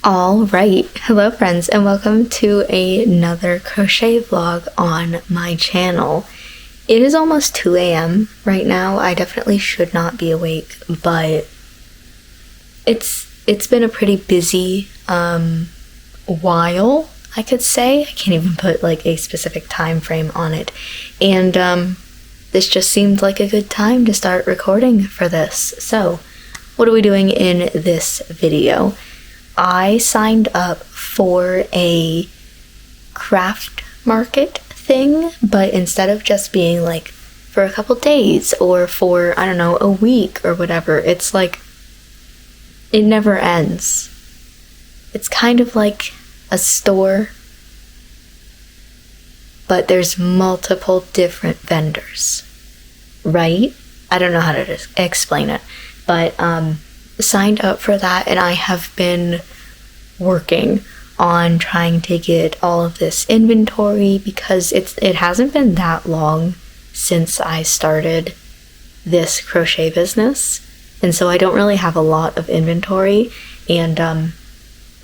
All right, hello friends, and welcome to another crochet vlog on my channel. It is almost 2 a.m. right now. I definitely should not be awake, but it's been a pretty busy while, I could say. I can't even put like a specific time frame on it, and this just seemed like a good time to start recording for this. So what are we doing in this video? I signed up for a craft market thing, but instead of just being like for a couple days or for, I don't know, a week or whatever, it's like it never ends. It's kind of like a store, but there's multiple different vendors, right? I don't know how to explain it, but signed up for that, and I have been working on trying to get all of this inventory because it hasn't been that long since I started this crochet business, and so I don't really have a lot of inventory, and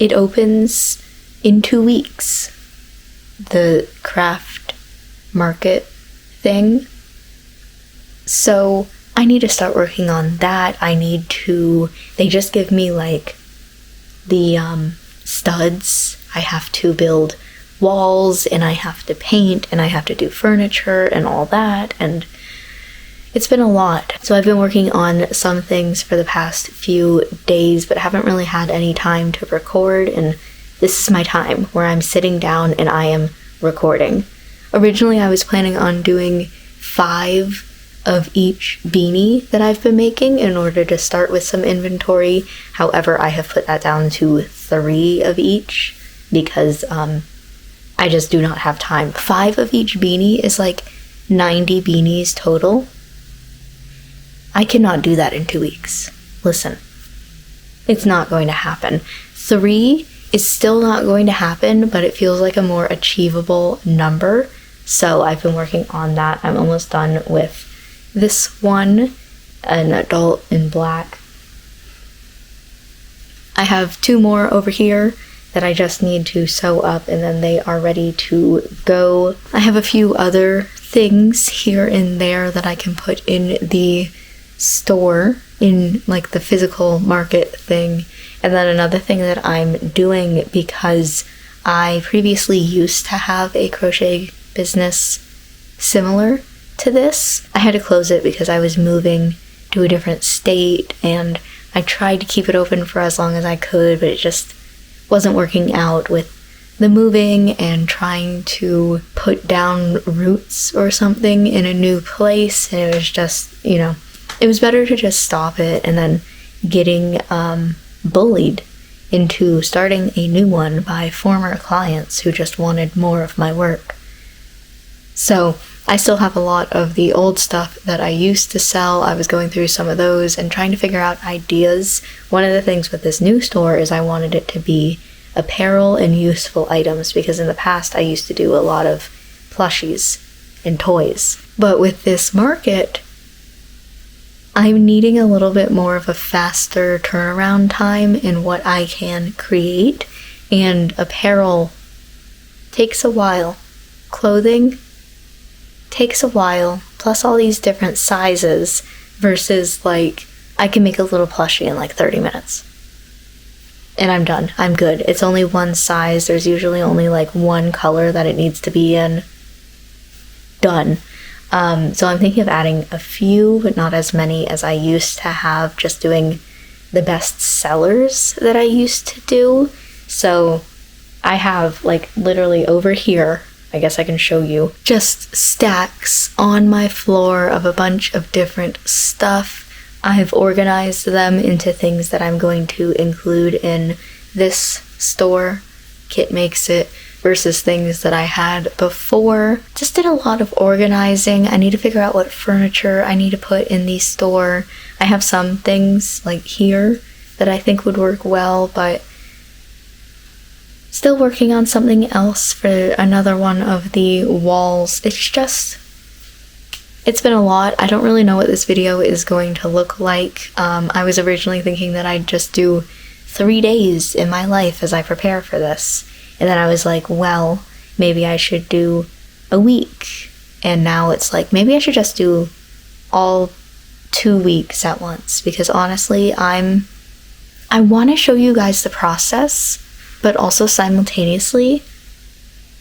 it opens in 2 weeks, the craft market thing. So I need to start working on that. They just give me like the studs. I have to build walls, and I have to paint, and I have to do furniture and all that, and it's been a lot. So I've been working on some things for the past few days, but haven't really had any time to record, and this is my time where I'm sitting down and I am recording. Originally I was planning on doing 5 of each beanie that I've been making in order to start with some inventory. However, I have put that down to 3 of each because I just do not have time. 5 of each beanie is like 90 beanies total. I cannot do that in 2 weeks. Listen, it's not going to happen. 3 is still not going to happen, but it feels like a more achievable number. So I've been working on that. I'm almost done with this one, an adult in black. I have 2 more over here that I just need to sew up, and then they are ready to go. I have a few other things here and there that I can put in the store, in like the physical market thing. And then another thing that I'm doing, because I previously used to have a crochet business similar to this. I had to close it because I was moving to a different state, and I tried to keep it open for as long as I could, but it just wasn't working out with the moving and trying to put down roots or something in a new place. And it was just, it was better to just stop it and then getting bullied into starting a new one by former clients who just wanted more of my work. So I still have a lot of the old stuff that I used to sell. I was going through some of those and trying to figure out ideas. One of the things with this new store is I wanted it to be apparel and useful items, because in the past I used to do a lot of plushies and toys. But with this market, I'm needing a little bit more of a faster turnaround time in what I can create, and apparel takes a while. Clothing takes a while, plus all these different sizes, versus like I can make a little plushie in like 30 minutes. And I'm done. I'm good. It's only one size. There's usually only like one color that it needs to be in. Done. So I'm thinking of adding a few, but not as many as I used to have, just doing the best sellers that I used to do. So I have like literally over here, I guess I can show you, just stacks on my floor of a bunch of different stuff. I've organized them into things that I'm going to include in this store, Kit Makes It, versus things that I had before. Just did a lot of organizing. I need to figure out what furniture I need to put in the store. I have some things like here that I think would work well, but still working on something else for another one of the walls. It's been a lot. I don't really know what this video is going to look like. I was originally thinking that I'd just do 3 days in my life as I prepare for this. And then I was like, well, maybe I should do a week. And now it's like, maybe I should just do all 2 weeks at once, because honestly, I want to show you guys the process, but also simultaneously,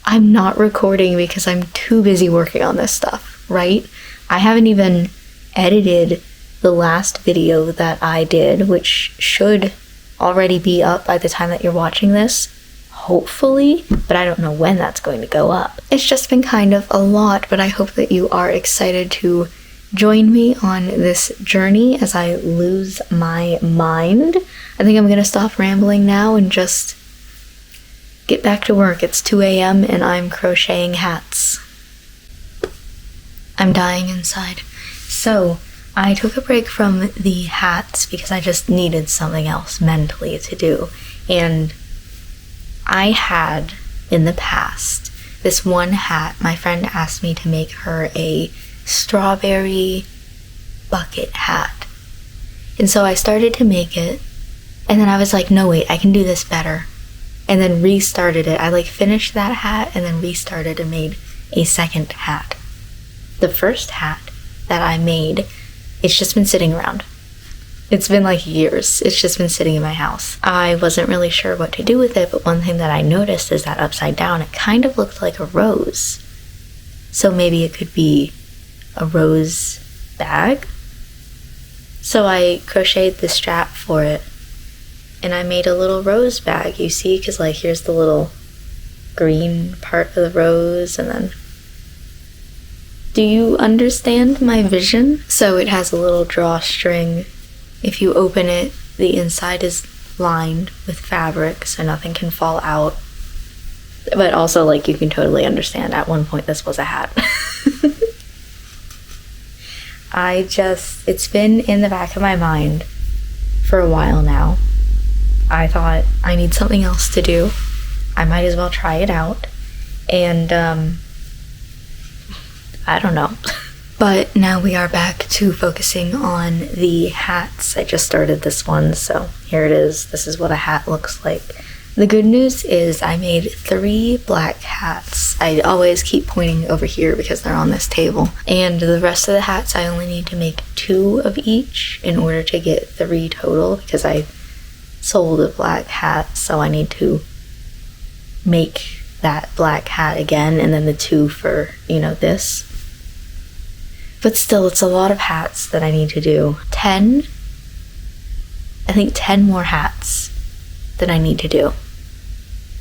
I'm not recording because I'm too busy working on this stuff, right? I haven't even edited the last video that I did, which should already be up by the time that you're watching this, hopefully, but I don't know when that's going to go up. It's just been kind of a lot, but I hope that you are excited to join me on this journey as I lose my mind. I think I'm gonna stop rambling now and just get back to work. It's 2 a.m. and I'm crocheting hats. I'm dying inside. So I took a break from the hats because I just needed something else mentally to do. And I had, in the past, this one hat. My friend asked me to make her a strawberry bucket hat. And so I started to make it, and then I was like, no wait, I can do this better. And then restarted it. I finished that hat and then restarted and made a second hat. The first hat that I made, it's just been sitting around. It's been years. It's just been sitting in my house. I wasn't really sure what to do with it, but one thing that I noticed is that upside down, it kind of looked like a rose. So maybe it could be a rose bag. So I crocheted the strap for it, and I made a little rose bag, you see, because here's the little green part of the rose, and then... Do you understand my vision? So it has a little drawstring. If you open it, the inside is lined with fabric, so nothing can fall out. But also, you can totally understand, at one point this was a hat. It's been in the back of my mind for a while now. I thought, I need something else to do. I might as well try it out. And, I don't know. But now we are back to focusing on the hats. I just started this one, so here it is. This is what a hat looks like. The good news is I made 3 black hats. I always keep pointing over here because they're on this table. And the rest of the hats, I only need to make 2 of each in order to get 3 total, because I sold a black hat, so I need to make that black hat again, and then the 2 for, this. But still, it's a lot of hats that I need to do. 10 more hats that I need to do.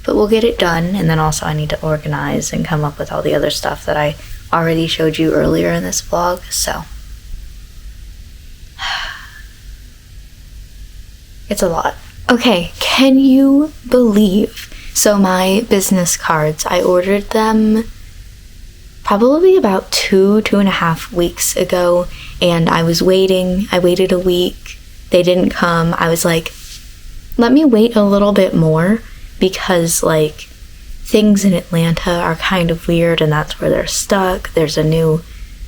But we'll get it done, and then also I need to organize and come up with all the other stuff that I already showed you earlier in this vlog, so. It's a lot. Okay, can you believe? So my business cards, I ordered them probably about 2.5 weeks ago, and I was waiting. I waited a week. They didn't come. I was like, let me wait a little bit more, because things in Atlanta are kind of weird, and that's where they're stuck. There's a new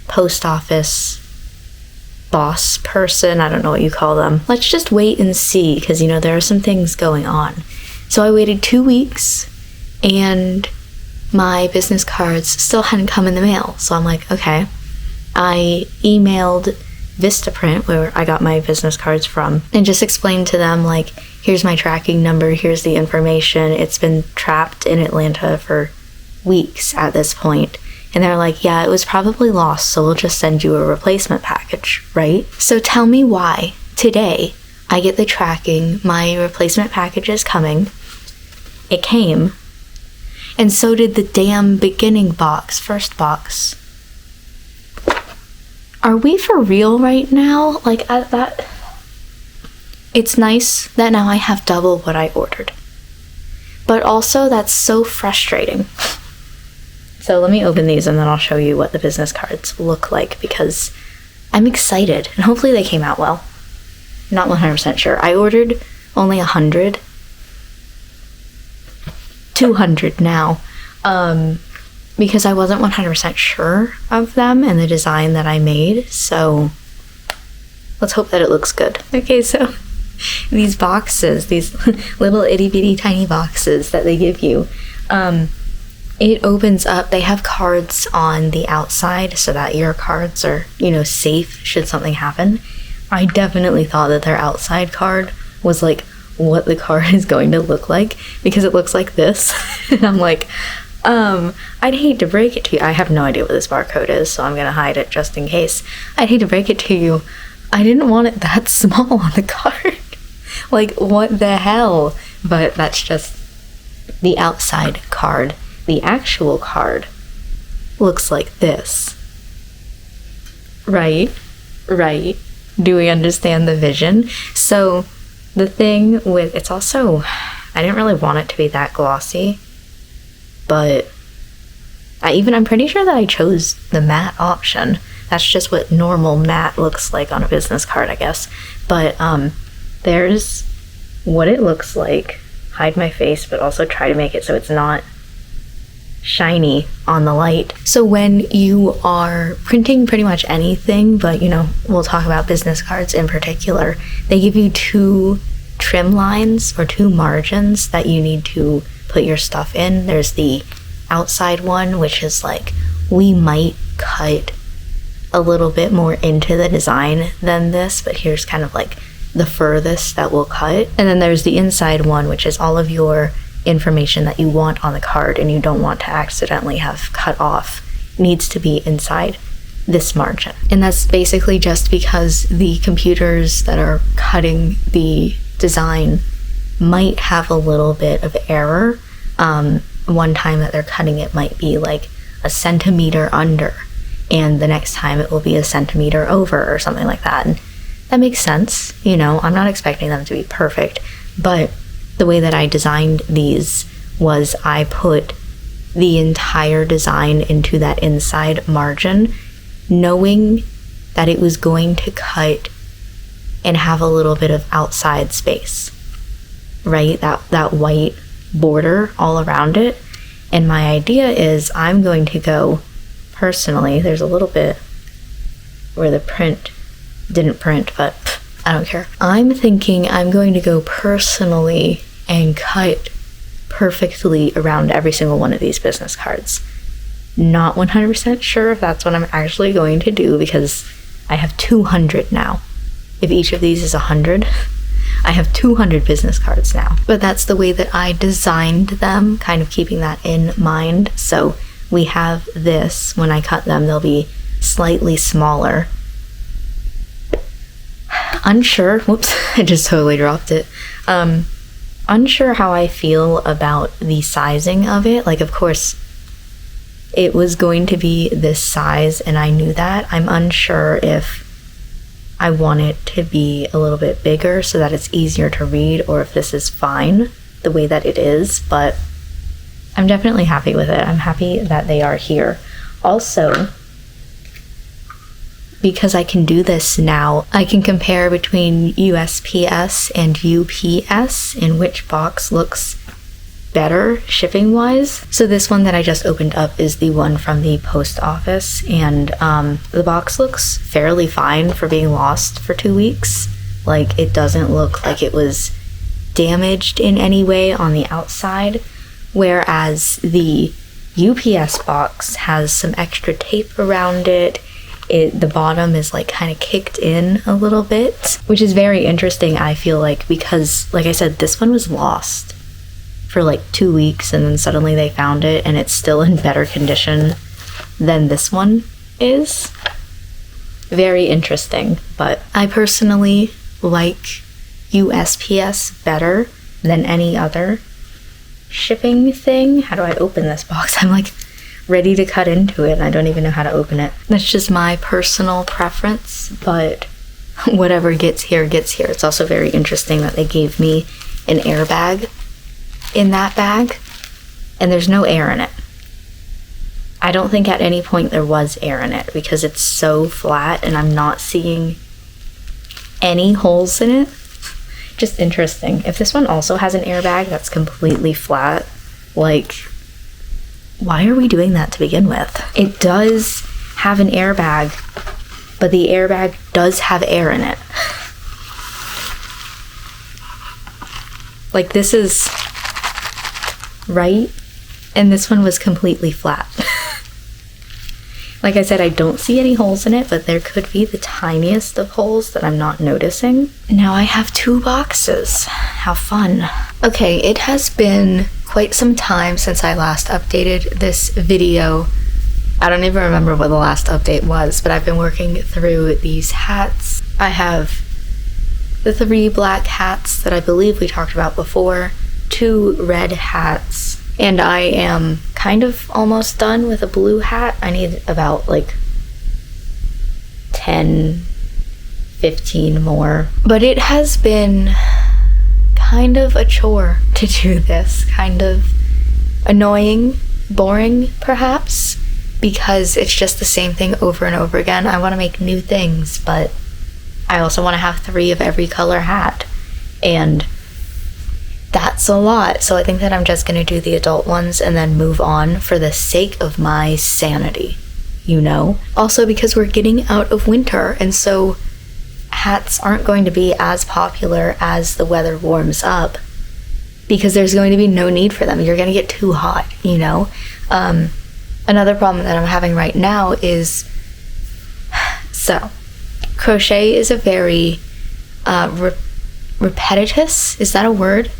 post office boss person. I don't know what you call them. Let's just wait and see, because there are some things going on. So I waited 2 weeks, and my business cards still hadn't come in the mail. So I'm like, okay. I emailed Vistaprint, where I got my business cards from, and just explained to them, here's my tracking number, here's the information. It's been trapped in Atlanta for weeks at this point. And they're like, yeah, it was probably lost, so we'll just send you a replacement package, right? So tell me why today I get the tracking, my replacement package is coming. It came. And so did the damn beginning box, first box. Are we for real right now? It's nice that now I have double what I ordered. But also, that's so frustrating. So let me open these and then I'll show you what the business cards look like, because I'm excited and hopefully they came out well. Not 100% sure. I ordered only 100. 200 now. Because I wasn't 100% sure of them and the design that I made, so let's hope that it looks good. Okay, so these boxes, these little itty bitty tiny boxes that they give you. It opens up, they have cards on the outside so that your cards are, safe should something happen. I definitely thought that their outside card was like what the card is going to look like, because it looks like this. And I'm like, I'd hate to break it to you. I have no idea what this barcode is, so I'm gonna hide it just in case. I'd hate to break it to you. I didn't want it that small on the card. Like, what the hell? But that's just the outside card. The actual card looks like this. Right? Do we understand the vision? So the thing with, it's also, I didn't really want it to be that glossy, but I'm pretty sure that I chose the matte option. That's just what normal matte looks like on a business card, I guess. But there's what it looks like. Hide my face, but also try to make it so it's not shiny on the light. So when you are printing pretty much anything, but we'll talk about business cards in particular, they give you 2 trim lines or 2 margins that you need to put your stuff in. There's the outside one, which is like, we might cut a little bit more into the design than this, but here's kind of like the furthest that we'll cut. And then there's the inside one, which is all of your information that you want on the card and you don't want to accidentally have cut off, needs to be inside this margin. And that's basically just because the computers that are cutting the design might have a little bit of error. One time that they're cutting it might be like a centimeter under, and the next time it will be a centimeter over or something like that. And that makes sense. I'm not expecting them to be perfect, but the way that I designed these was I put the entire design into that inside margin, knowing that it was going to cut and have a little bit of outside space, right? That white border all around it. And my idea is I'm going to go personally, there's a little bit where the print didn't print, but I don't care. I'm thinking I'm going to go personally and cut perfectly around every single one of these business cards. Not 100% sure if that's what I'm actually going to do, because I have 200 now. If each of these is 100, I have 200 business cards now. But that's the way that I designed them, kind of keeping that in mind. So we have this, when I cut them, they'll be slightly smaller. Unsure, whoops, I just totally dropped it. Unsure how I feel about the sizing of it. Like, of course, it was going to be this size, and I knew that. I'm unsure if I want it to be a little bit bigger so that it's easier to read, or if this is fine the way that it is, but I'm definitely happy with it. I'm happy that they are here. Also, because I can do this now, I can compare between USPS and UPS and which box looks better shipping wise. So this one that I just opened up is the one from the post office, and the box looks fairly fine for being lost for 2 weeks. Like, it doesn't look like it was damaged in any way on the outside, whereas the UPS box has some extra tape around it. The bottom is like kind of kicked in a little bit, which is very interesting, I feel like, because like I said, this one was lost for like 2 weeks, and then suddenly they found it and it's still in better condition than this one is. Very interesting, but I personally like USPS better than any other shipping thing. How do I open this box? I'm like ready to cut into it and I don't even know how to open it. That's just my personal preference, but whatever gets here gets here. It's also very interesting that they gave me an airbag in that bag, and there's no air in it. I don't think at any point there was air in it because it's so flat and I'm not seeing any holes in it. Just interesting. If this one also has an airbag that's completely flat, like, why are we doing that to begin with? It does have an airbag, but the airbag does have air in it. Like this is right, and this one was completely flat. Like I said, I don't see any holes in it, but there could be the tiniest of holes that I'm not noticing. Now I have 2 boxes. How fun. Okay, it has been quite some time since I last updated this video. I don't even remember what the last update was, but I've been working through these hats. I have the 3 black hats that I believe we talked about before, 2 red hats, and I am kind of almost done with a blue hat. I need about like 10, 15 more. But it has been kind of a chore to do this, kind of annoying, boring perhaps, because it's just the same thing over and over again. I want to make new things, but I also want to have 3 of every color hat, and that's a lot. So I think that I'm just going to do the adult ones and then move on for the sake of my sanity, you know? Also because we're getting out of winter, and so hats aren't going to be as popular as the weather warms up because there's going to be no need for them. You're going to get too hot, you know? Another problem that I'm having right now is, so crochet is a very repetitious, is that a word?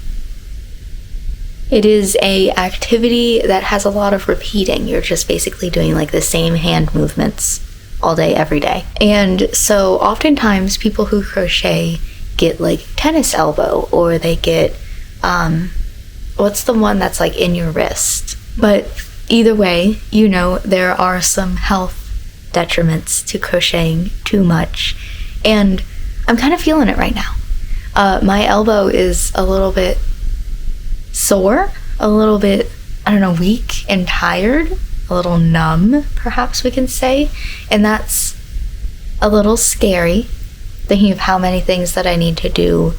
It is a activity that has a lot of repeating. You're just basically doing like the same hand movements all day, every day. And so oftentimes people who crochet get like tennis elbow, or they get, what's the one that's like in your wrist? But either way, you know, there are some health detriments to crocheting too much. And I'm kind of feeling it right now. My elbow is a little bit sore, a little bit, I don't know, weak and tired, a little numb, perhaps we can say, and that's a little scary, thinking of how many things that I need to do,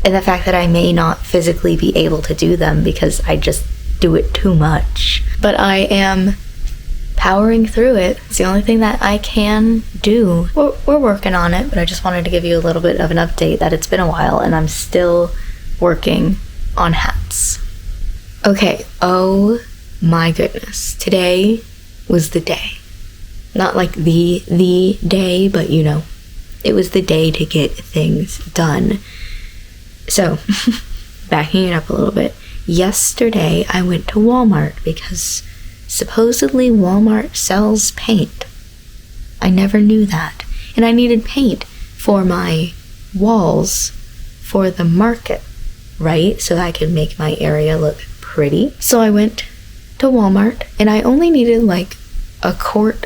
and the fact that I may not physically be able to do them because I just do it too much. But I am powering through it. It's the only thing that I can do. We're working on it, but I just wanted to give you a little bit of an update that it's been a while and I'm still working on hats. Okay, oh my goodness. Today was the day. Not like the day, but you know, it was the day to get things done. So, backing it up a little bit. Yesterday, I went to Walmart because supposedly Walmart sells paint. I never knew that. And I needed paint for my walls for the market, right? So that I could make my area look pretty. So I went to Walmart and I only needed like a quart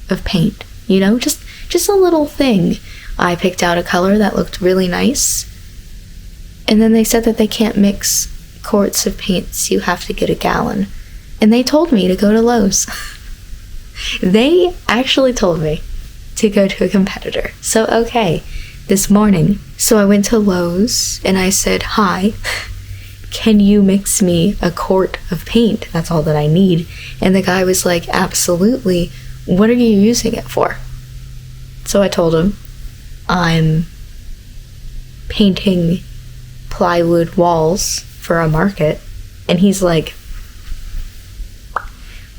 of paint, you know, just a little thing. I picked out a color that looked really nice. And then they said that they can't mix quarts of paints, you have to get a gallon. And they told me to go to Lowe's. They actually told me to go to a competitor. So okay, this morning, so I went to Lowe's and I said, "Hi, can you mix me a quart of paint? That's all that I need." And the guy was like, "Absolutely. What are you using it for?" So I told him, "I'm painting plywood walls for a market." And he's like,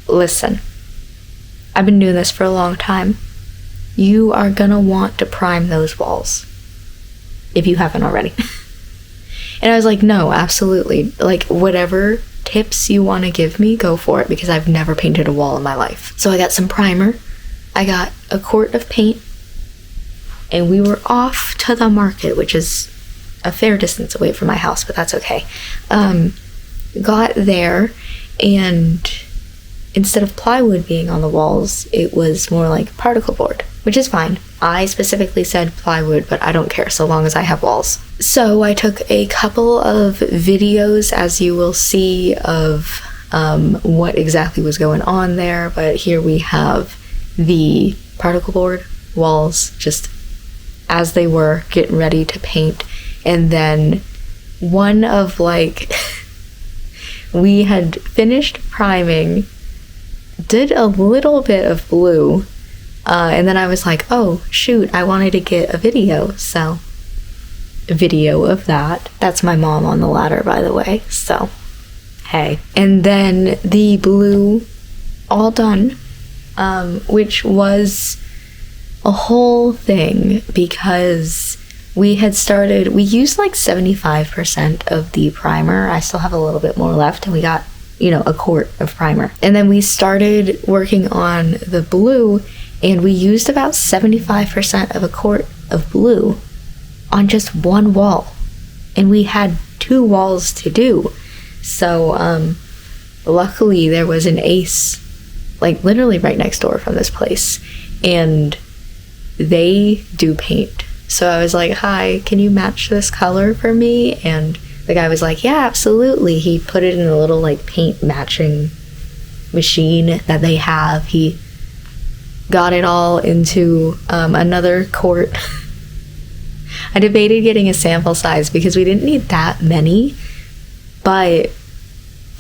"Listen, I've been doing this for a long time. You are gonna want to prime those walls if you haven't already." And I was like, "No, absolutely. Like, whatever tips you want to give me, go for it, because I've never painted a wall in my life." So I got some primer, I got a quart of paint, and we were off to the market, which is a fair distance away from my house, but that's okay. Got there, and instead of plywood being on the walls, it was more like particle board, which is fine. I specifically said plywood, but I don't care so long as I have walls. So I took a couple of videos, as you will see, of what exactly was going on there, but here we have the particle board walls just as they were, getting ready to paint. And then one of like, we had finished priming, did a little bit of blue, and then I was like, oh shoot, I wanted to get a video, so video of that. That's my mom on the ladder, by the way, so hey. And then the blue, all done, which was a whole thing because we used like 75% of the primer. I still have a little bit more left, and we got, a quart of primer. And then we started working on the blue, and we used about 75% of a quart of blue on just one wall. And we had 2 walls to do. So, luckily there was an Ace, like literally right next door from this place, and they do paint. So I was like, hi, can you match this color for me? And the guy was like, yeah, absolutely. He put it in a little like paint matching machine that they have. He got it all into another quart. I debated getting a sample size because we didn't need that many, but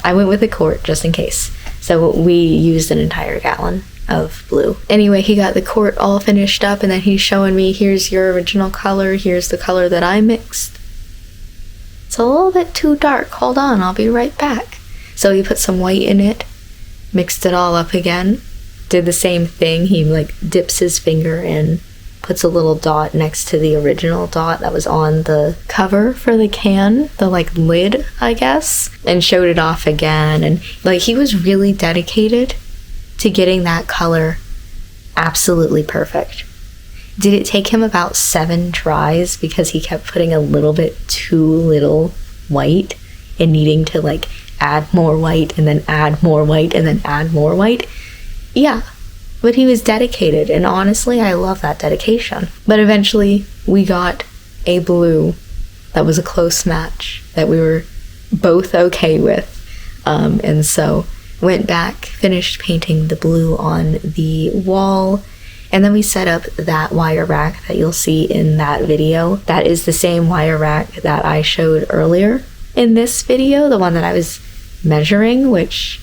I went with a quart just in case. So we used an entire gallon of blue. Anyway, he got the quart all finished up, and then he's showing me, here's your original color, here's the color that I mixed. It's a little bit too dark. Hold on, I'll be right back. So he put some white in it, mixed it all up again, did the same thing. He like dips his finger in, puts a little dot next to the original dot that was on the cover for the can, the like lid, I guess, and showed it off again. And like, he was really dedicated to getting that color absolutely perfect. Did it take him about 7 tries because he kept putting a little bit too little white and needing to like add more white and then add more white and then add more white? Yeah, but he was dedicated, and honestly, I love that dedication. But eventually, we got a blue that was a close match that we were both okay with. And so went back, finished painting the blue on the wall, and then we set up that wire rack that you'll see in that video. That is the same wire rack that I showed earlier in this video, the one that I was measuring, which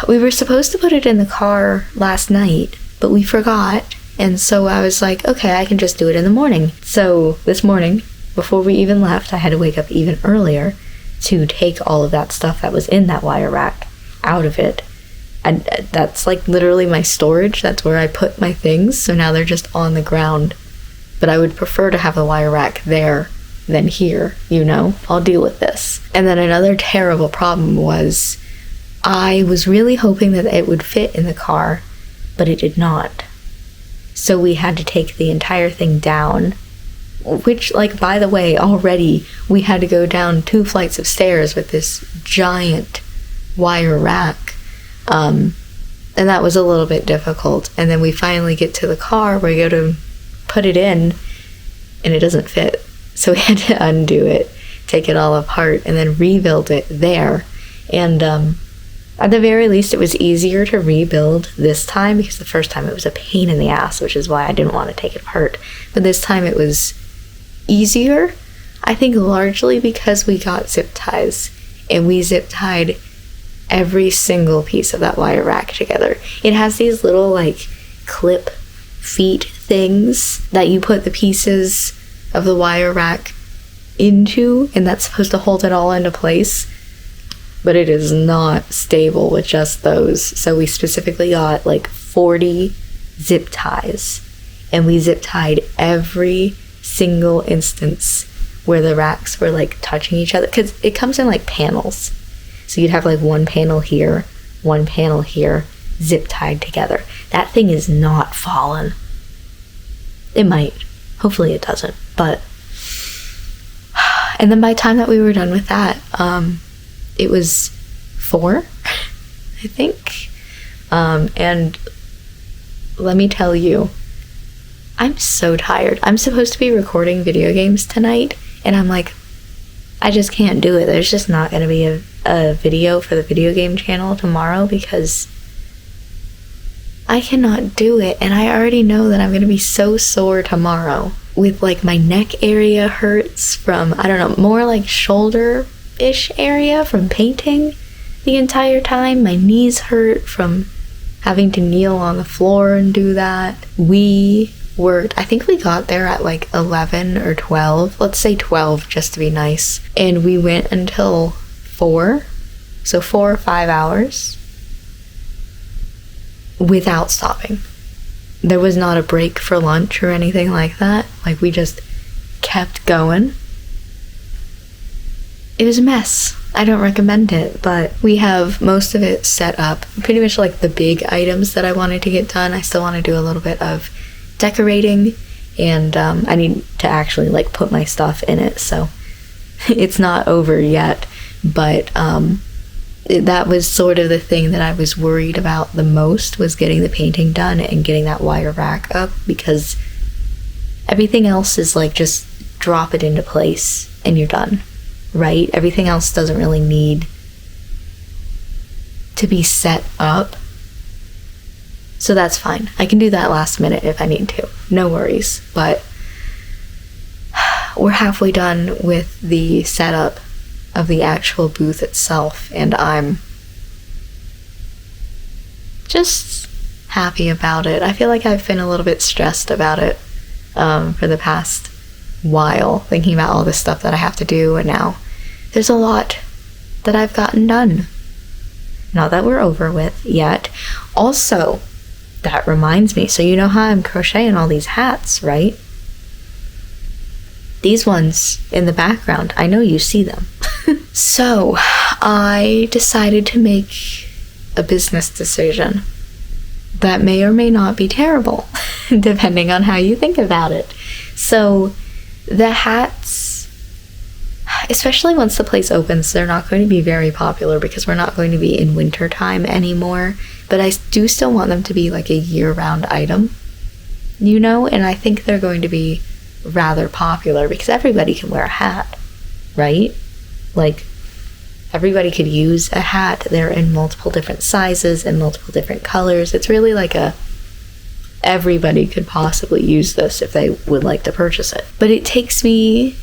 we were supposed to put it in the car last night, but we forgot. And so I was like, okay, I can just do it in the morning. So this morning, before we even left, I had to wake up even earlier to take all of that stuff that was in that wire rack out of it. And that's like literally my storage. That's where I put my things. So now they're just on the ground. But I would prefer to have the wire rack there than here, I'll deal with this. And then another terrible problem was I was really hoping that it would fit in the car, but it did not. So we had to take the entire thing down, which, like, by the way, already we had to go down 2 flights of stairs with this giant wire rack. And that was a little bit difficult. And then we finally get to the car where we go to put it in, and it doesn't fit. So we had to undo it, take it all apart, and then rebuild it there. And at the very least, it was easier to rebuild this time, because the first time it was a pain in the ass, which is why I didn't want to take it apart. But this time it was easier, I think largely because we got zip ties, and we zip tied every single piece of that wire rack together. It has these little like clip feet things that you put the pieces of the wire rack into, and that's supposed to hold it all into place, but it is not stable with just those. So we specifically got like 40 zip ties, and we zip tied every single instance where the racks were like touching each other, because it comes in like panels. So you'd have like one panel here, zip tied together. That thing is not fallen. It might. Hopefully it doesn't. But, and then by the time that we were done with that, it was 4, I think. And let me tell you, I'm so tired. I'm supposed to be recording video games tonight, and I'm like, I just can't do it. There's just not going to be a video for the video game channel tomorrow because I cannot do it. And I already know that I'm going to be so sore tomorrow with like my neck area hurts from, I don't know, more like shoulder-ish area from painting the entire time. My knees hurt from having to kneel on the floor and do that. We worked. I think we got there at like 11 or 12. Let's say 12 just to be nice. And we went until 4. So 4 or 5 hours without stopping. There was not a break for lunch or anything like that. Like, we just kept going. It was a mess. I don't recommend it, but we have most of it set up. Pretty much like the big items that I wanted to get done. I still want to do a little bit of decorating, and I need to actually like put my stuff in it, so it's not over yet, but that was sort of the thing that I was worried about the most, was getting the painting done and getting that wire rack up, because everything else is like just drop it into place and you're done, right? Everything else doesn't really need to be set up. So that's fine. I can do that last minute if I need to. No worries. But we're halfway done with the setup of the actual booth itself, and I'm just happy about it. I feel like I've been a little bit stressed about it for the past while, thinking about all the stuff that I have to do, and now there's a lot that I've gotten done. Not that we're over with yet. Also, that reminds me, so you know how I'm crocheting all these hats, right? These ones in the background, I know you see them. So, I decided to make a business decision that may or may not be terrible, depending on how you think about it. So, the hats, especially once the place opens, they're not going to be very popular because we're not going to be in winter time anymore. But I do still want them to be like a year-round item, you know? And I think they're going to be rather popular because everybody can wear a hat, right? Like, everybody could use a hat. They're in multiple different sizes and multiple different colors. It's really like everybody could possibly use this if they would like to purchase it. But it takes me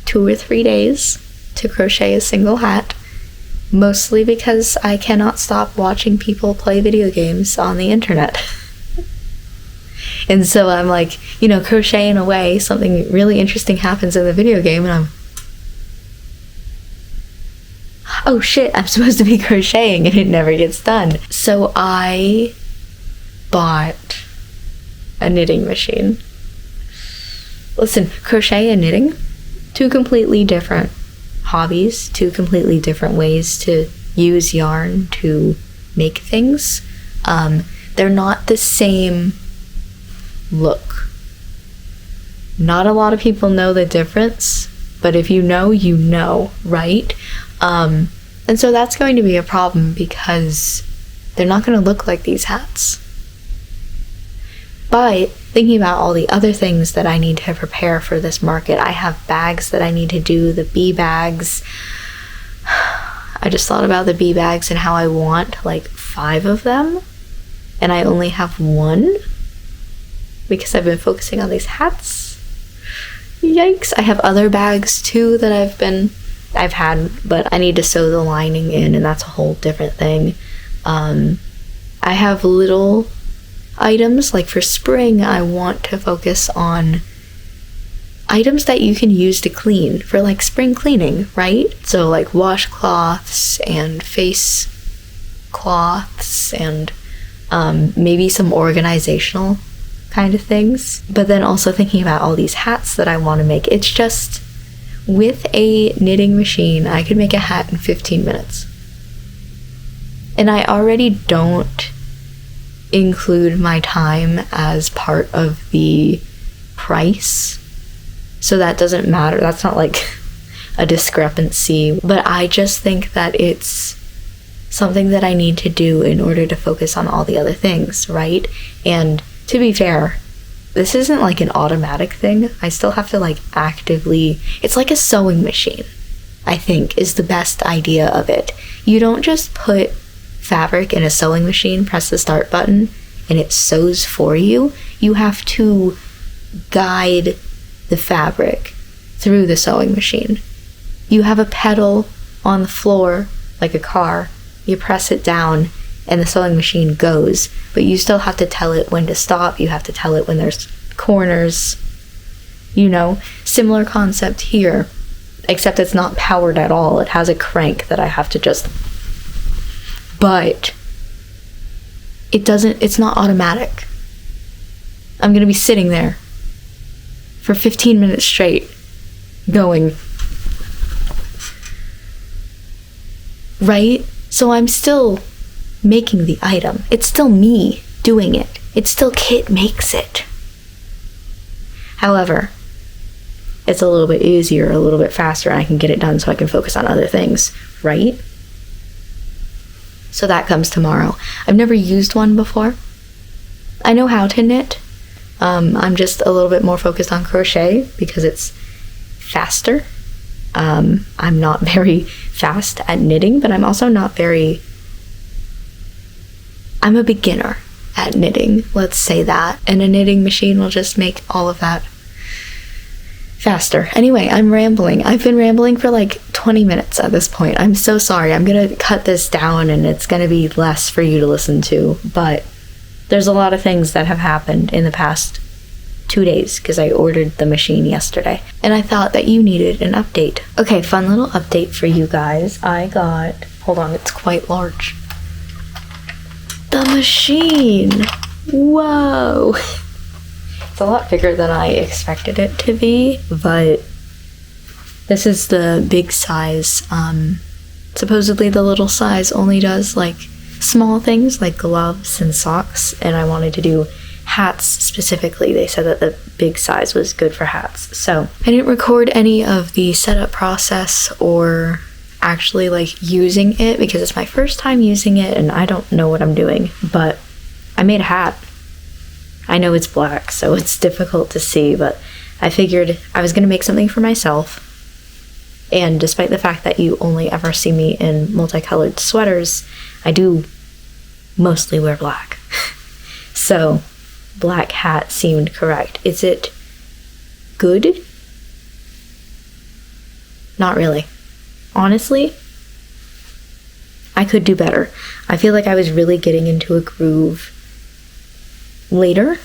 2 or 3 days to crochet a single hat, mostly because I cannot stop watching people play video games on the internet. And so I'm like, you know, crocheting away, something really interesting happens in the video game, and I'm, oh shit, I'm supposed to be crocheting, and it never gets done. So I bought a knitting machine. Listen, crochet and knitting, 2 completely different hobbies, 2 completely different ways to use yarn to make things. They're not the same look. Not a lot of people know the difference, but if you know, you know, right? And so that's going to be a problem because they're not going to look like these hats. But thinking about all the other things that I need to prepare for this market, I have bags that I need to do, the bee bags. I just thought about the bee bags and how I want like 5 of them, and I only have 1 because I've been focusing on these hats. Yikes. I have other bags too that I've had, but I need to sew the lining in, and that's a whole different thing. I have little items, like for spring, I want to focus on items that you can use to clean for like spring cleaning, right? So like washcloths and face cloths and maybe some organizational kind of things. But then also thinking about all these hats that I want to make. It's just, with a knitting machine, I could make a hat in 15 minutes. And I already don't include my time as part of the price, so that doesn't matter. That's not like a discrepancy, but I just think that it's something that I need to do in order to focus on all the other things, right? And to be fair, this isn't like an automatic thing. I still have to like actively, it's like a sewing machine, I think, is the best idea of it. You don't just put fabric in a sewing machine, press the start button, and it sews for you. You have to guide the fabric through the sewing machine. You have a pedal on the floor, like a car. You press it down, and the sewing machine goes, but you still have to tell it when to stop. You have to tell it when there's corners, similar concept here, except it's not powered at all. It has a crank that I have to just, but it's not automatic. I'm gonna be sitting there for 15 minutes straight going, right? So I'm still making the item. It's still me doing it. It's still Kit makes it. However, it's a little bit easier, a little bit faster, and I can get it done so I can focus on other things, right? So that comes tomorrow. I've never used one before. I know how to knit. I'm just a little bit more focused on crochet because it's faster. I'm not very fast at knitting, but I'm also not I'm a beginner at knitting, let's say that. And a knitting machine will just make all of that faster. Anyway, I'm rambling. I've been rambling for like 20 minutes at this point. I'm so sorry. I'm gonna cut this down and it's gonna be less for you to listen to, but there's a lot of things that have happened in the past 2 days because I ordered the machine yesterday and I thought that you needed an update. Okay, fun little update for you guys. Hold on, it's quite large. The machine! Whoa! It's a lot bigger than I expected it to be, but this is the big size. Supposedly the little size only does like small things like gloves and socks, and I wanted to do hats specifically. They said that the big size was good for hats. So I didn't record any of the setup process or actually like using it because it's my first time using it and I don't know what I'm doing, but I made a hat. I know it's black, so it's difficult to see, but I figured I was gonna make something for myself. And despite the fact that you only ever see me in multicolored sweaters, I do mostly wear black. So black hat seemed correct. Is it good? Not really. Honestly, I could do better. I feel like I was really getting into a groove later,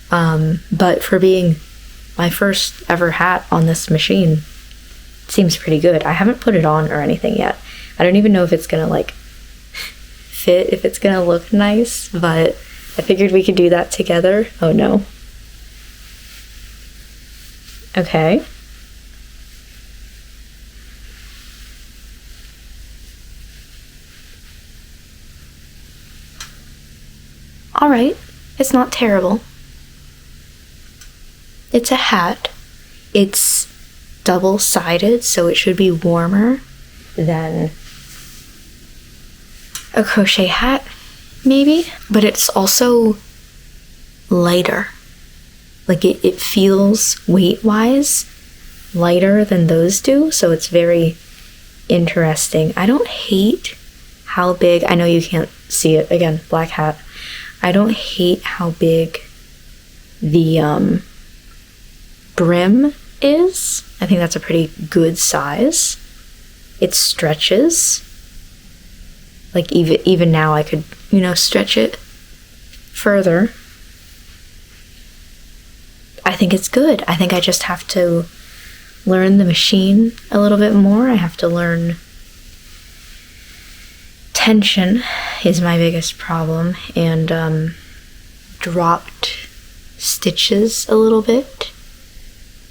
but for being my first ever hat on this machine, it seems pretty good. I haven't put it on or anything yet. I don't even know if it's gonna like fit, if it's gonna look nice, but I figured we could do that together. Oh no. Okay. Alright, it's not terrible. It's a hat. It's double-sided, so it should be warmer than a crochet hat, maybe. But it's also lighter. Like it feels weight-wise lighter than those do, so it's very interesting. I don't hate how big, I know you can't see it, again, black hat. I don't hate how big the brim is. I think that's a pretty good size. It stretches. Like even now I could, stretch it further. I think it's good. I think I just have to learn the machine a little bit more. I have to learn tension is my biggest problem, and dropped stitches a little bit,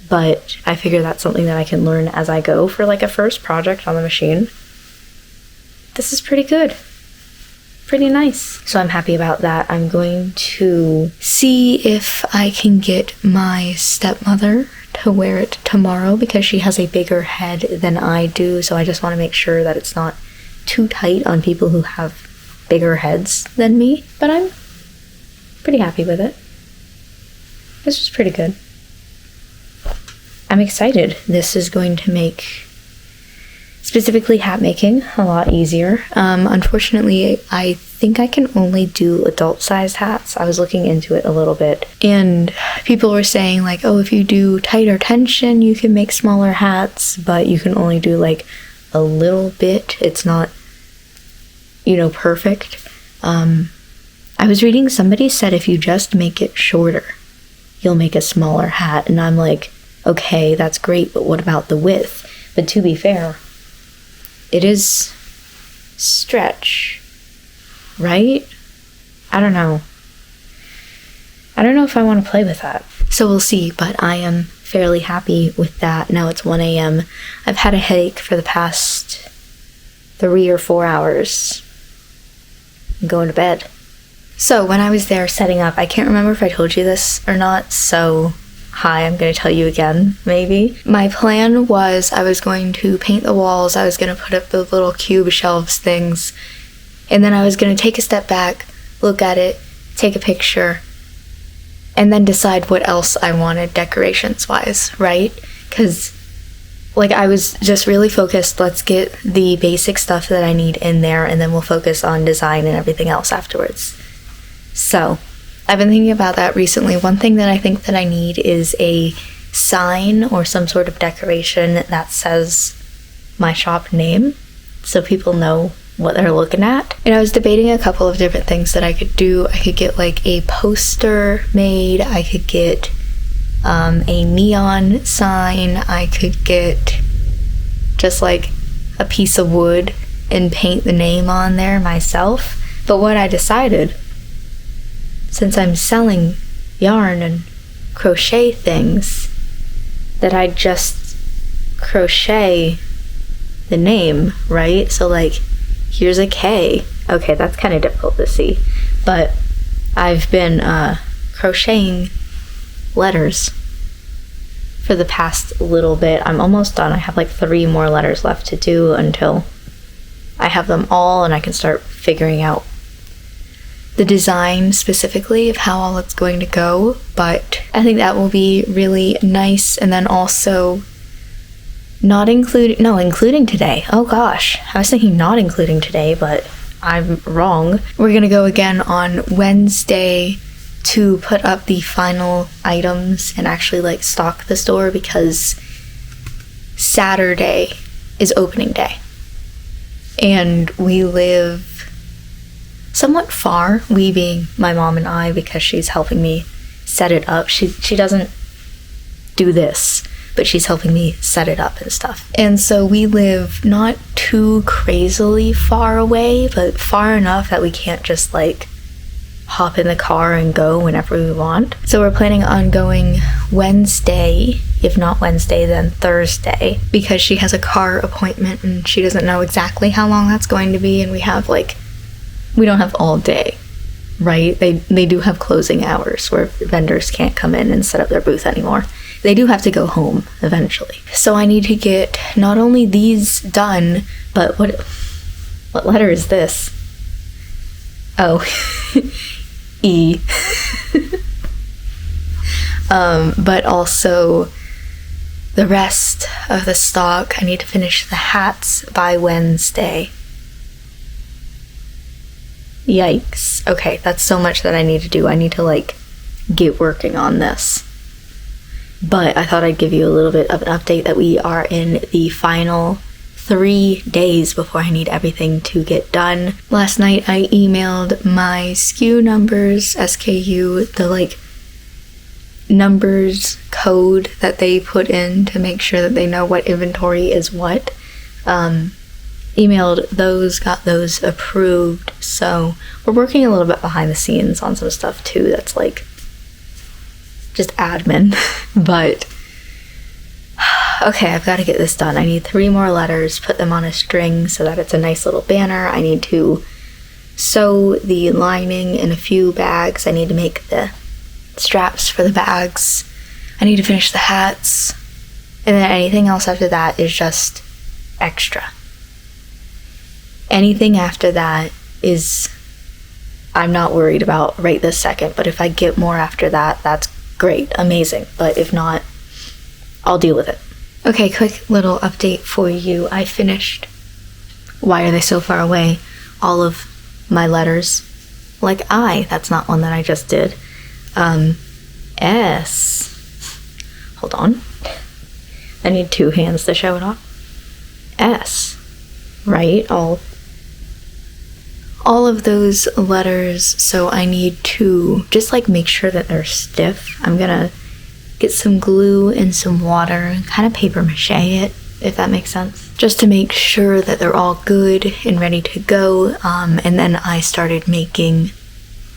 but I figure that's something that I can learn as I go for like a first project on the machine. This is pretty good, pretty nice, so I'm happy about that. I'm going to see if I can get my stepmother to wear it tomorrow because she has a bigger head than I do, so I just want to make sure that it's not too tight on people who have bigger heads than me, but I'm pretty happy with it. This was pretty good. I'm excited. This is going to make specifically hat making a lot easier. Unfortunately, I think I can only do adult-sized hats. I was looking into it a little bit, and people were saying like, oh, if you do tighter tension, you can make smaller hats, but you can only do like a little bit. It's not, perfect. I was reading, somebody said if you just make it shorter, you'll make a smaller hat. And I'm like, okay, that's great, but what about the width? But to be fair, it is stretch, right? I don't know. I don't know if I want to play with that. So we'll see, but I am fairly happy with that. Now it's 1 a.m. I've had a headache for the past 3 or 4 hours. I'm going to bed. So when I was there setting up, I can't remember if I told you this or not, so hi, I'm going to tell you again, maybe. My plan was I was going to paint the walls, I was going to put up the little cube shelves things, and then I was going to take a step back, look at it, take a picture, and then decide what else I wanted decorations-wise, right? Because, like, I was just really focused, let's get the basic stuff that I need in there, and then we'll focus on design and everything else afterwards. So, I've been thinking about that recently. One thing that I think that I need is a sign or some sort of decoration that says my shop name, so people know what they're looking at. And I was debating a couple of different things that I could do. I could get like a poster made, I could get a neon sign, I could get just like a piece of wood and paint the name on there myself. But what I decided, since I'm selling yarn and crochet things, that I just crochet the name, right? So like, here's a K. Okay, that's kind of difficult to see, but I've been crocheting letters for the past little bit. I'm almost done. I have like 3 more letters left to do until I have them all and I can start figuring out the design specifically of how all it's going to go. But I think that will be really nice. And then also including today. Oh gosh, I was thinking not including today, but I'm wrong. We're gonna go again on Wednesday to put up the final items and actually like stock the store, because Saturday is opening day. And we live somewhat far, we being my mom and I, because she's helping me set it up. She doesn't do this, but she's helping me set it up and stuff. And so we live not too crazily far away, but far enough that we can't just like hop in the car and go whenever we want. So we're planning on going Wednesday, if not Wednesday, then Thursday, because she has a car appointment and she doesn't know exactly how long that's going to be. And we don't have all day, right? They do have closing hours where vendors can't come in and set up their booth anymore. They do have to go home eventually. So I need to get not only these done, but what letter is this? Oh, E. But also the rest of the stock. I need to finish the hats by Wednesday. Yikes. Okay, that's so much that I need to do. I need to like get working on this. But I thought I'd give you a little bit of an update that we are in the final 3 days before I need everything to get done. Last night I emailed my SKU numbers, SKU, the like numbers code that they put in to make sure that they know what inventory is what. Emailed those, got those approved. So we're working a little bit behind the scenes on some stuff too that's like just admin. But okay, I've got to get this done. I need 3 more letters, put them on a string so that it's a nice little banner. I need to sew the lining in a few bags. I need to make the straps for the bags. I need to finish the hats. And then anything else after that is just extra. Anything after that is, I'm not worried about right this second, but if I get more after that, that's great, amazing. But if not, I'll deal with it. Okay, quick little update for you. I finished Why Are They So Far Away? All of my letters. Like that's not one that I just did. S. Hold on. I need 2 hands to show it off. S. Right? All all of those letters, so I need to just like make sure that they're stiff. I'm gonna get some glue and some water and kind of paper mache it, if that makes sense, just to make sure that they're all good and ready to go. And then I started making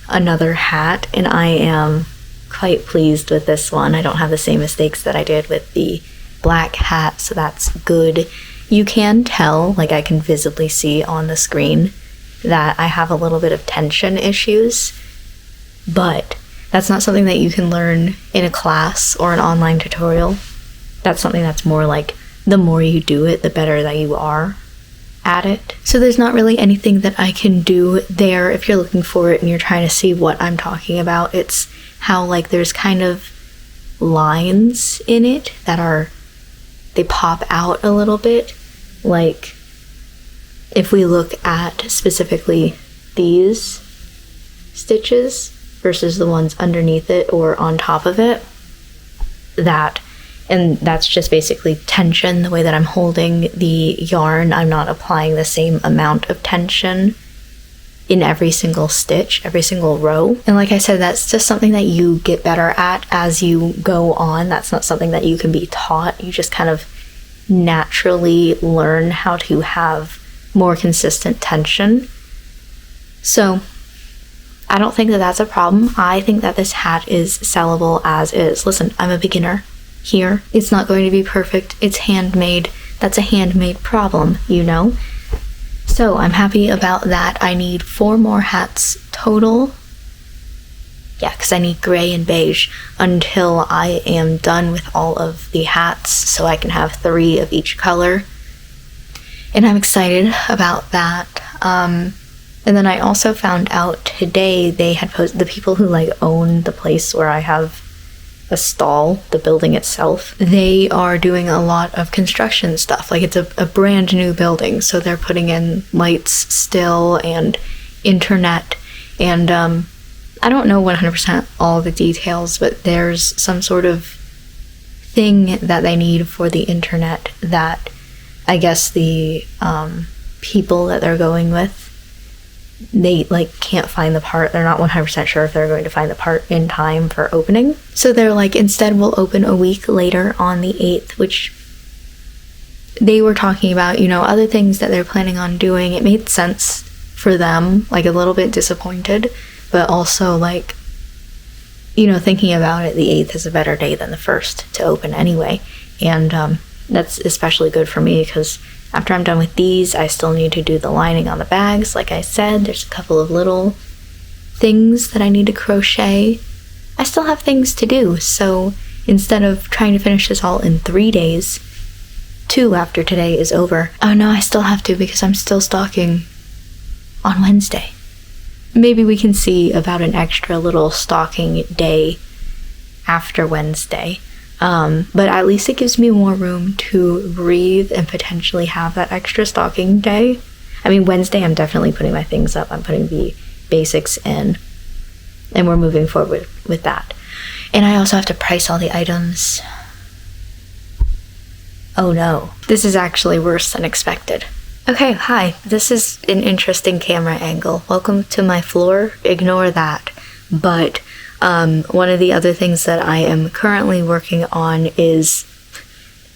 another hat, and I am quite pleased with this one. I don't have the same mistakes that I did with the black hat, so that's good. You can tell, like I can visibly see on the screen, that I have a little bit of tension issues, but that's not something that you can learn in a class or an online tutorial. That's something that's more like the more you do it, the better that you are at it. So there's not really anything that I can do there. If you're looking for it and you're trying to see what I'm talking about, it's how like there's kind of lines in it that they pop out a little bit. Like if we look at specifically these stitches versus the ones underneath it or on top of it, and that's just basically tension. The way that I'm holding the yarn, I'm not applying the same amount of tension in every single stitch, every single row. And like I said, that's just something that you get better at as you go on. That's not something that you can be taught. You just kind of naturally learn how to have more consistent tension. So I don't think that that's a problem. I think that this hat is sellable as is. Listen, I'm a beginner here. It's not going to be perfect. It's handmade. That's a handmade problem, you know? So I'm happy about that. I need 4 more hats total. Yeah, because I need gray and beige until I am done with all of the hats, so I can have 3 of each color. And I'm excited about that. And then I also found out today they had posted, the people who like own the place where I have a stall, the building itself, they are doing a lot of construction stuff. Like it's a brand new building, so they're putting in lights still and internet. And I don't know 100% all the details, but there's some sort of thing that they need for the internet that I guess the people that they're going with, they like can't find the part. They're not 100% sure if they're going to find the part in time for opening. So they're like, instead we'll open a week later on the 8th, which they were talking about, you know, other things that they're planning on doing. It made sense for them, like a little bit disappointed, but also like, you know, thinking about it, the 8th is a better day than the 1st to open anyway. And that's especially good for me because after I'm done with these, I still need to do the lining on the bags. Like I said, there's a couple of little things that I need to crochet. I still have things to do, so instead of trying to finish this all in 3 days, 2 after today is over. Oh no, I still have to because I'm still stocking on Wednesday. Maybe we can see about an extra little stocking day after Wednesday. But at least it gives me more room to breathe and potentially have that extra stocking day. I mean, Wednesday I'm definitely putting my things up. I'm putting the basics in, and we're moving forward with that. And I also have to price all the items. Oh no, this is actually worse than expected. Okay, hi, this is an interesting camera angle. Welcome to my floor. Ignore that. But one of the other things that I am currently working on is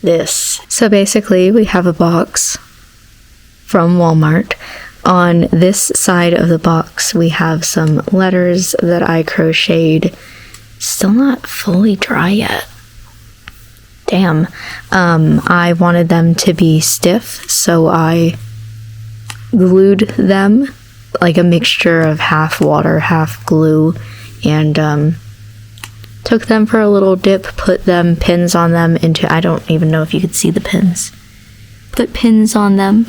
this. So basically, we have a box from Walmart. On this side of the box, we have some letters that I crocheted. Still not fully dry yet. Damn. I wanted them to be stiff, so I glued them, like a mixture of half water, half glue, and took them for a little dip, put them, pins on them into, I don't even know if you could see the pins, put pins on them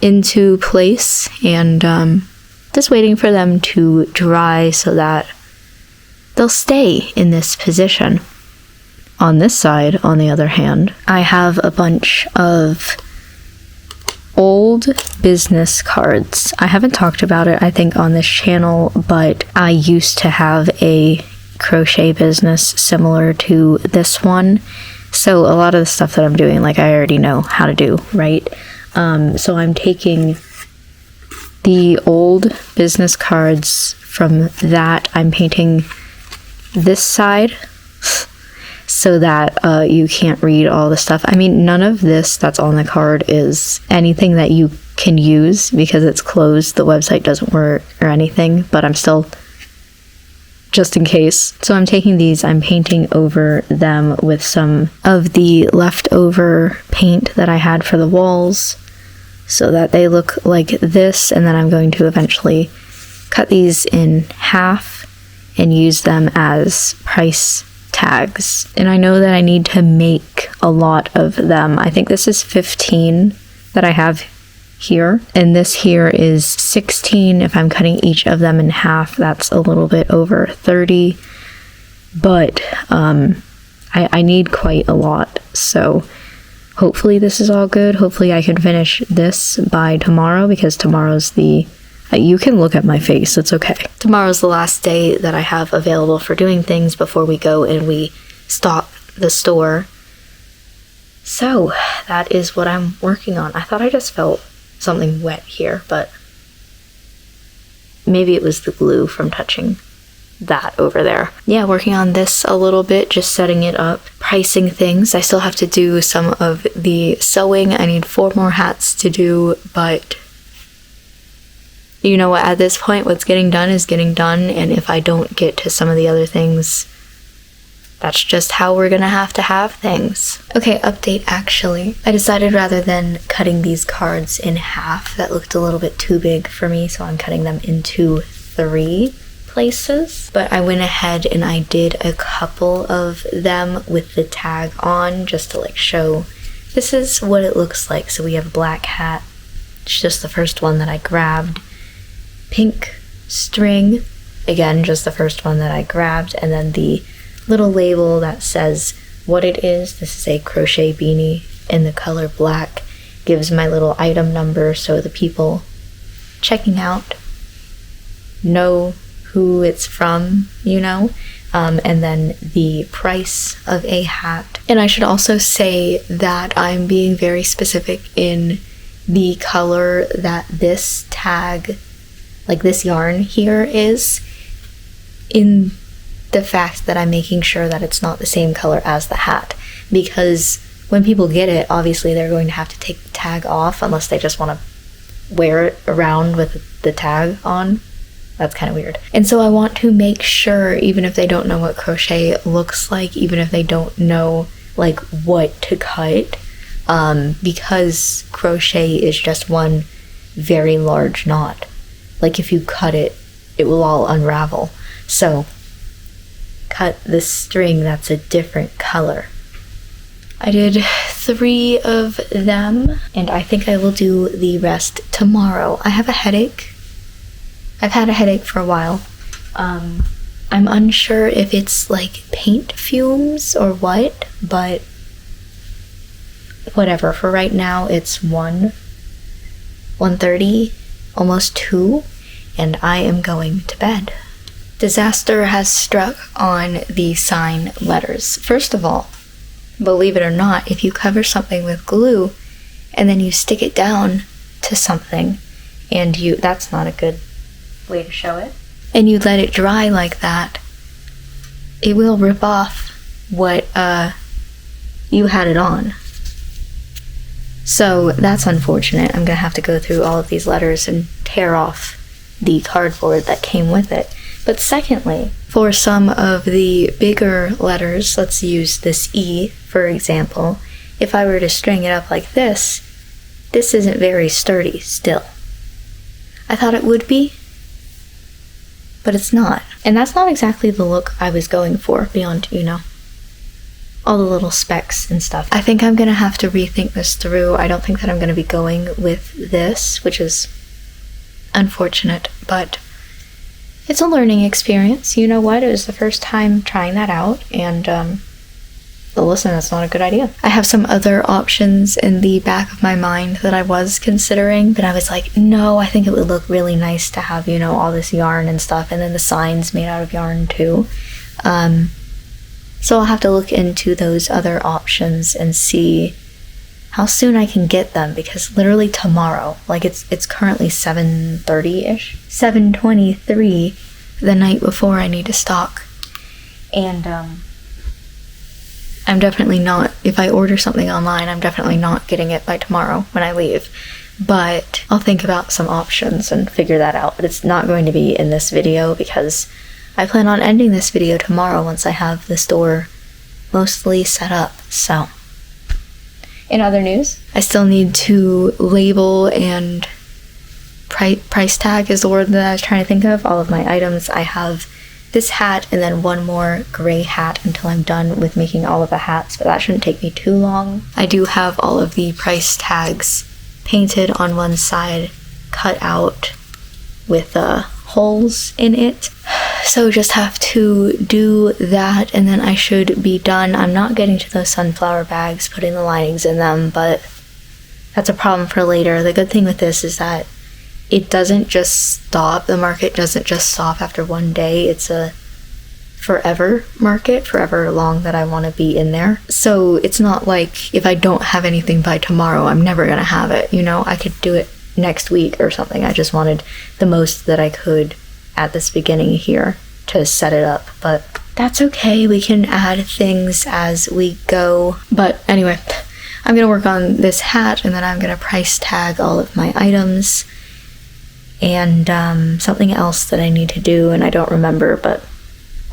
into place, and just waiting for them to dry so that they'll stay in this position. On this side, on the other hand, I have a bunch of old business cards. I haven't talked about it, I think, on this channel, but I used to have a crochet business similar to this one. So a lot of the stuff that I'm doing, like, I already know how to do, right? So I'm taking the old business cards from that, I'm painting this side so that you can't read all the stuff. I mean, none of this that's on the card is anything that you can use because it's closed. The website doesn't work or anything, but I'm still, just in case. So I'm taking these, I'm painting over them with some of the leftover paint that I had for the walls so that they look like this, and then I'm going to eventually cut these in half and use them as price tags. And I know that I need to make a lot of them. I think this is 15 that I have here, and this here is 16. If I'm cutting each of them in half, that's a little bit over 30, but I need quite a lot, so hopefully this is all good. Hopefully I can finish this by tomorrow, because tomorrow's the you can look at my face, it's okay. Tomorrow's the last day that I have available for doing things before we go and we stock the store. So that is what I'm working on. I thought I just felt something wet here, but maybe it was the glue from touching that over there. Yeah, working on this a little bit, just setting it up, pricing things. I still have to do some of the sewing. I need 4 more hats to do, but you know what, at this point, what's getting done is getting done, and if I don't get to some of the other things, that's just how we're gonna have to have things. Okay, update actually. I decided rather than cutting these cards in half, that looked a little bit too big for me, so I'm cutting them into 3 places. But I went ahead and I did a couple of them with the tag on, just to like show this is what it looks like. So we have a black hat, it's just the first one that I grabbed. Pink string, again, just the first one that I grabbed, and then the little label that says what it is. This is a crochet beanie in the color black, gives my little item number so the people checking out know who it's from, you know, and then the price of a hat. And I should also say that I'm being very specific in the color that this tag, like this yarn here, is, in the fact that I'm making sure that it's not the same color as the hat, because when people get it, obviously they're going to have to take the tag off unless they just want to wear it around with the tag on. That's kind of weird. And so I want to make sure, even if they don't know what crochet looks like, even if they don't know like what to cut, because crochet is just one very large knot. Like if you cut it, it will all unravel. So cut the string that's a different color. I did 3 of them, and I think I will do the rest tomorrow. I have a headache. I've had a headache for a while. I'm unsure if it's like paint fumes or what, but whatever. For right now, it's 1:30, almost 2, and I am going to bed. Disaster has struck on the sign letters. First of all, believe it or not, if you cover something with glue and then you stick it down to something and that's not a good way to show it, and you let it dry like that, it will rip off what you had it on. So that's unfortunate. I'm gonna have to go through all of these letters and tear off the cardboard that came with it. But secondly, for some of the bigger letters, let's use this E, for example. If I were to string it up like this isn't very sturdy still. I thought it would be, but it's not. And that's not exactly the look I was going for, beyond, you know, all the little specks and stuff. I think I'm gonna have to rethink this through. I don't think that I'm gonna be going with this, which is unfortunate, but it's a learning experience. You know what? It was the first time trying that out, and listen, that's not a good idea. I have some other options in the back of my mind that I was considering, but I was like, no, I think it would look really nice to have, you know, all this yarn and stuff, and then the signs made out of yarn too. So I'll have to look into those other options and see how soon I can get them, because literally tomorrow, like it's currently 7:30-ish, 7:23, the night before I need to stock. And I'm definitely not, if I order something online, I'm definitely not getting it by tomorrow when I leave. But I'll think about some options and figure that out. But it's not going to be in this video because I plan on ending this video tomorrow once I have the store mostly set up. So, in other news, I still need to label and price tag is the word that I was trying to think of all of my items. I have this hat and then one more gray hat until I'm done with making all of the hats, but that shouldn't take me too long. I do have all of the price tags painted on one side, cut out with holes in it. So just have to do that and then I should be done. I'm not getting to those sunflower bags, putting the linings in them, but that's a problem for later. The good thing with this is that it doesn't just stop. The market doesn't just stop after one day. It's a forever market, forever long that I want to be in there. So it's not like if I don't have anything by tomorrow, I'm never going to have it. You know, I could do it next week or something. I just wanted the most that I could at this beginning here to set it up, but that's okay. We can add things as we go. But anyway, I'm going to work on this hat and then I'm going to price tag all of my items. And something else that I need to do and I don't remember, but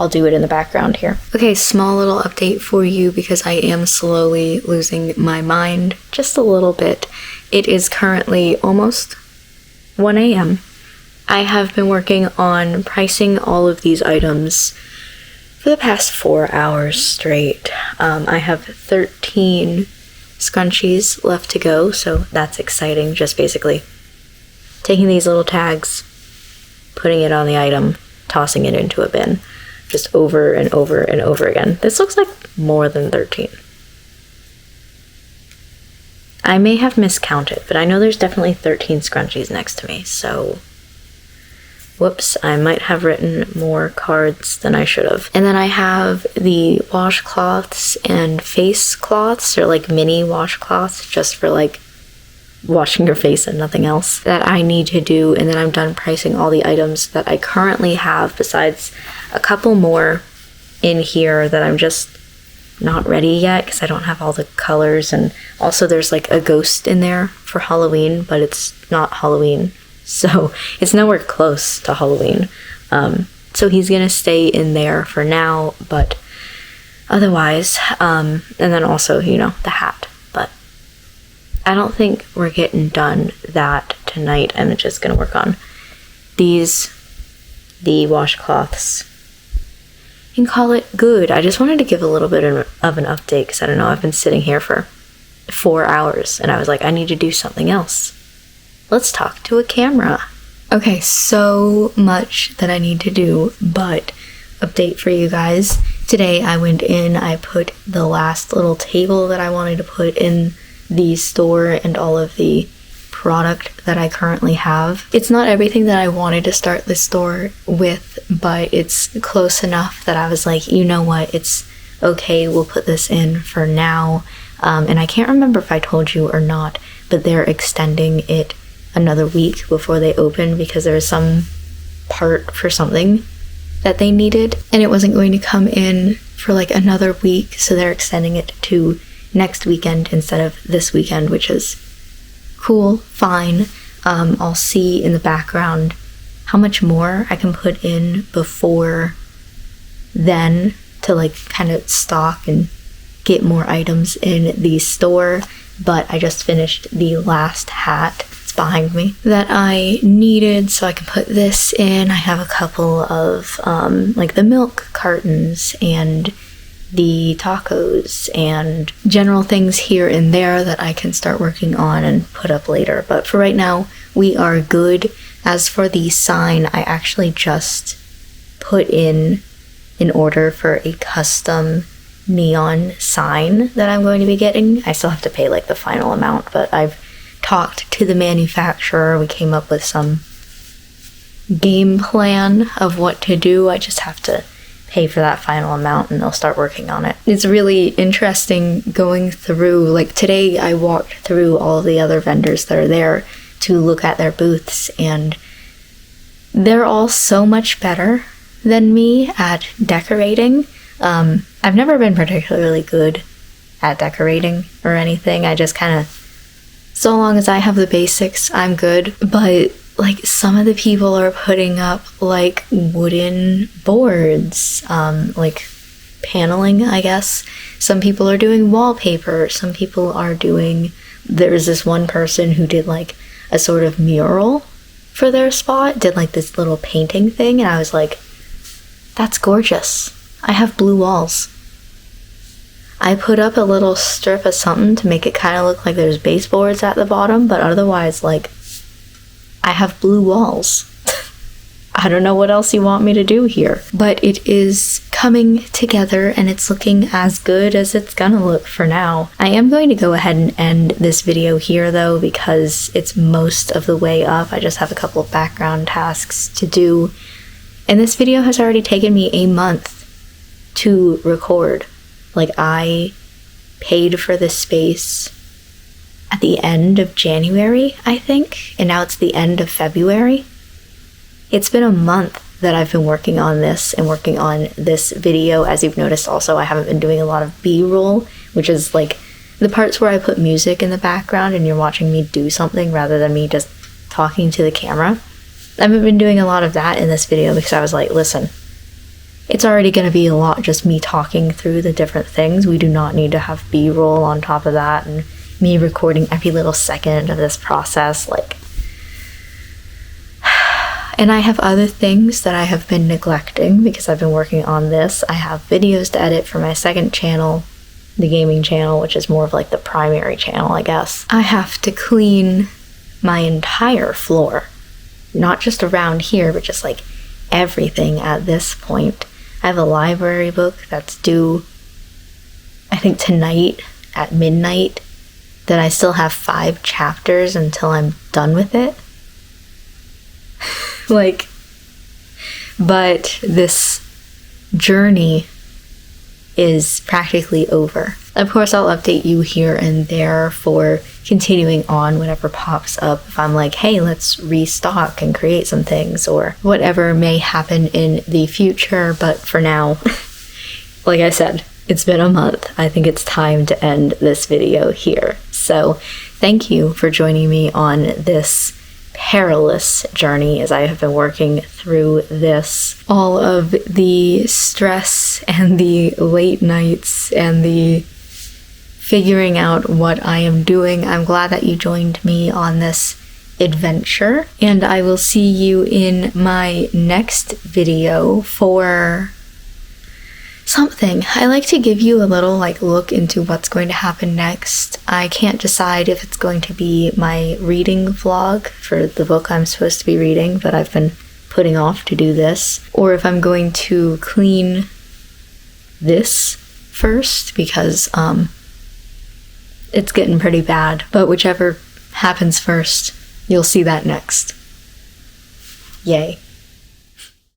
I'll do it in the background here. Okay, small little update for you because I am slowly losing my mind just a little bit. It is currently almost 1 a.m. I have been working on pricing all of these items for the past 4 hours straight. I have 13 scrunchies left to go, so that's exciting. Just basically taking these little tags, putting it on the item, tossing it into a bin, just over and over and over again. This looks like more than 13. I may have miscounted, but I know there's definitely 13 scrunchies next to me, so whoops, I might have written more cards than I should have. And then I have the washcloths and face cloths, or like mini washcloths, just for like washing your face and nothing else, that I need to do. And then I'm done pricing all the items that I currently have, besides a couple more in here that I'm just not ready yet because I don't have all the colors. And also there's like a ghost in there for Halloween, but it's not Halloween, so it's nowhere close to Halloween. So he's gonna stay in there for now, but otherwise, and then also, you know, the hat. But I don't think we're getting done that tonight. I'm just gonna work on the washcloths, and call it good. I just wanted to give a little bit of an update because I don't know, I've been sitting here for 4 hours and I was like, I need to do something else. Let's talk to a camera. Okay, so much that I need to do, but update for you guys. Today I went in, I put the last little table that I wanted to put in the store and all of the product that I currently have. It's not everything that I wanted to start the store with, but it's close enough that I was like, you know what, it's okay, we'll put this in for now. And I can't remember if I told you or not, but they're extending it another week before they open because there was some part for something that they needed and it wasn't going to come in for like another week, so they're extending it to next weekend instead of this weekend, which is cool, fine. I'll see in the background how much more I can put in before then to like kind of stock and get more items in the store. But I just finished the last hat, it's behind me, that I needed, so I can put this in. I have a couple of like the milk cartons and the tacos and general things here and there that I can start working on and put up later. But for right now, we are good. As for the sign, I actually just put in an order for a custom neon sign that I'm going to be getting. I still have to pay like the final amount, but I've talked to the manufacturer. We came up with some game plan of what to do. I just have to pay for that final amount and they'll start working on it. It's really interesting going through, like today I walked through all of the other vendors that are there to look at their booths, and they're all so much better than me at decorating. I've never been particularly good at decorating or anything. I just kind of, so long as I have the basics, I'm good. But like some of the people are putting up like wooden boards, like paneling, I guess. Some people are doing wallpaper. Some people are doing, there's this one person who did like a sort of mural for their spot, did like this little painting thing, and I was like, that's gorgeous. I have blue walls. I put up a little strip of something to make it kind of look like there's baseboards at the bottom, but otherwise, like, I have blue walls. I don't know what else you want me to do here. But it is coming together and it's looking as good as it's gonna look for now. I am going to go ahead and end this video here though, because it's most of the way up. I just have a couple of background tasks to do. And this video has already taken me a month to record. Like, I paid for this space at the end of January, I think, and now it's the end of February. It's been a month that I've been working on this and working on this video. As you've noticed also, I haven't been doing a lot of B-roll, which is like the parts where I put music in the background and you're watching me do something rather than me just talking to the camera. I haven't been doing a lot of that in this video because I was like, listen, it's already going to be a lot just me talking through the different things. We do not need to have B-roll on top of that and me recording every little second of this process. Like, and I have other things that I have been neglecting because I've been working on this. I have videos to edit for my second channel, the gaming channel, which is more of like the primary channel, I guess. I have to clean my entire floor, not just around here, but just like everything at this point. I have a library book that's due, I think tonight at midnight, that I still have 5 chapters until I'm done with it. Like, but this journey is practically over. Of course, I'll update you here and there for continuing on whatever pops up. If I'm like, hey, let's restock and create some things, or whatever may happen in the future. But for now, like I said, it's been a month. I think it's time to end this video here. So thank you for joining me on this perilous journey as I have been working through this. All of the stress and the late nights and the figuring out what I am doing. I'm glad that you joined me on this adventure, and I will see you in my next video for something. I like to give you a little like look into what's going to happen next. I can't decide if it's going to be my reading vlog for the book I'm supposed to be reading, but I've been putting off to do this, or if I'm going to clean this first because it's getting pretty bad. But whichever happens first, you'll see that next. Yay.